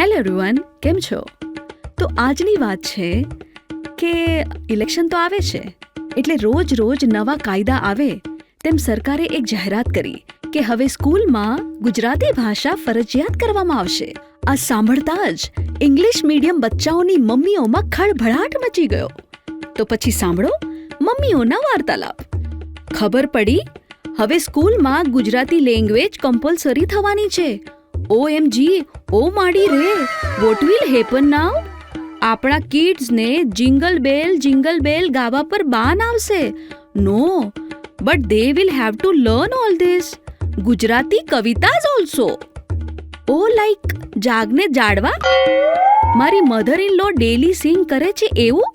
Hello everyone, કેમ છો? તો આજની વાત છે કે ઇલેક્શન તો આવે છે એટલે રોજ રોજ નવા કાયદા આવે તેમ સરકારે એક જાહેરાત કરી કે હવે સ્કૂલમાં ગુજરાતી ભાષા ફરજિયાત કરવામાં આવશે. આ સાંભળતા જ ઇંગ્લિશ મીડિયમ બચ્ચાઓની મમ્મીઓમાં ખળભળાટ મચી ગયો. તો પછી સાંભળો મમ્મીઓના વાર્તાલાપ. ખબર પડી હવે સ્કૂલમાં ગુજરાતી લેંગ્વેજ કમ્પલસરી થવાની છે. OMG, ઓ માડી રે, વોટ વિલ હેપન નાઉ? આપણા કિડ્સને જિંગલ બેલ ગાવા પર બાન આવશે. No, but they will have to learn all this Gujarati કવિતાઝ ઓલ્સો. ઓ લાઈક જાગને જાડવા? મારી mother in law daily sing કરે છે એવું?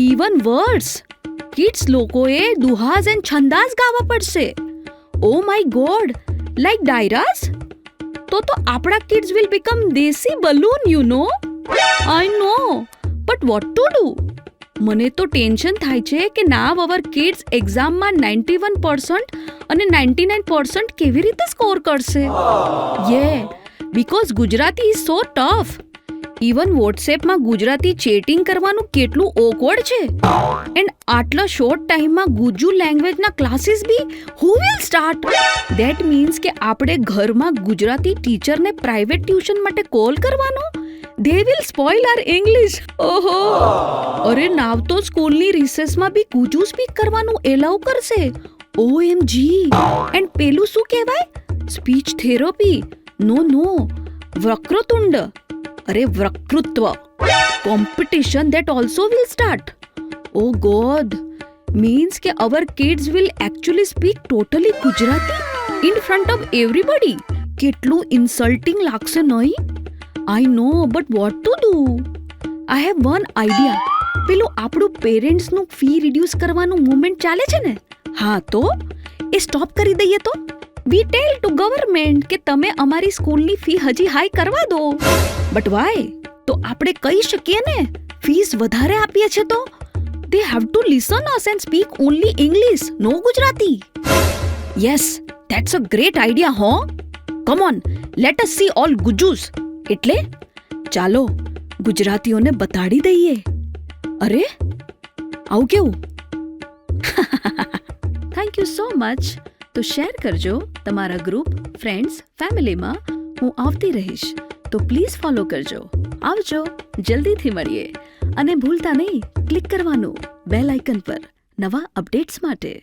ઇવન વર્ડ્સ, કિડ્સ લોકોએ દુહાઝ એન્ડ છંદાઝ ગાવા પડશે. ઓ માય ગોડ, લાઈક ડાયરાસ? તો આપણા kids will become desi balloon, you know. I know, but what to do? મને તો ટેન્શન થાય છે કે નાવ અવર કિડ્સ એક્ઝામમાં 91% અને 99% કેવી રીતે સ્કોર કરશે. Because Gujarati is so tough. Even વોટ્સએપમાં ગુજરાતી ચેટિંગ કરવાનું કેટલું ઓકવર્ડ છે. એન્ડ આટલા શોર્ટ ટાઈમમાં ગુજ્જુ લેંગ્વેજના ક્લાસીસ બી who will start? That means કે આપણે ઘરમાં ગુજરાતી ટીચરને પ્રાઇવેટ ટ્યુશન માટે કોલ કરવાનો? They will spoil our English. ઓહો, અરે નાવ તો સ્કૂલની રિસેસમાં બી ગુજુ સ્પીક કરવાનું એલાઉ કરશે. OMG. એન્ડ પેલું શું કહેવાય? Speech therapy? નો, વક્રતુંડ. અરે વક્તૃત્વ competition that also will start. Oh God, means કે our kids will actually speak totally Gujarati in front of everybody. કેટલું ઇન્સલ્ટિંગ લાગશે નહીં? I know, but what to do? I have one idea. પેલું આપણું પેરેન્ટ્સનું fee reduce કરવાનું movement ચાલે છે ને, હા તો એ સ્ટોપ કરી દઈએ તો? વી ટેલ ટુ ગવર્મેન્ટ કે તમે અમારી સ્કૂલની ફી હજી હાઈ કરવા દો. But Y? તો આપણે કહી શકીએ ને ફીસ વધારે આપીએ છે તો they have to listen us and speak only English, no Gujarati. Yes, that's a great idea, ho? Come on, let us see all Gujus. એટલે ચાલો ગુજરાતીઓને બતાડી દઈએ. અરે આવું કેવું? Thank you so much. તો શેર કરજો તમારા ગ્રુપ, ફ્રેન્ડ્સ, ફેમિલીમાં. હું આવતી રહીશ તો પ્લીઝ ફોલો કરજો. આવજો, જલ્દીથી મળીએ. અને ભૂલતા નહીં ક્લિક કરવાનું બેલ આઇકન પર નવા અપડેટ્સ માટે.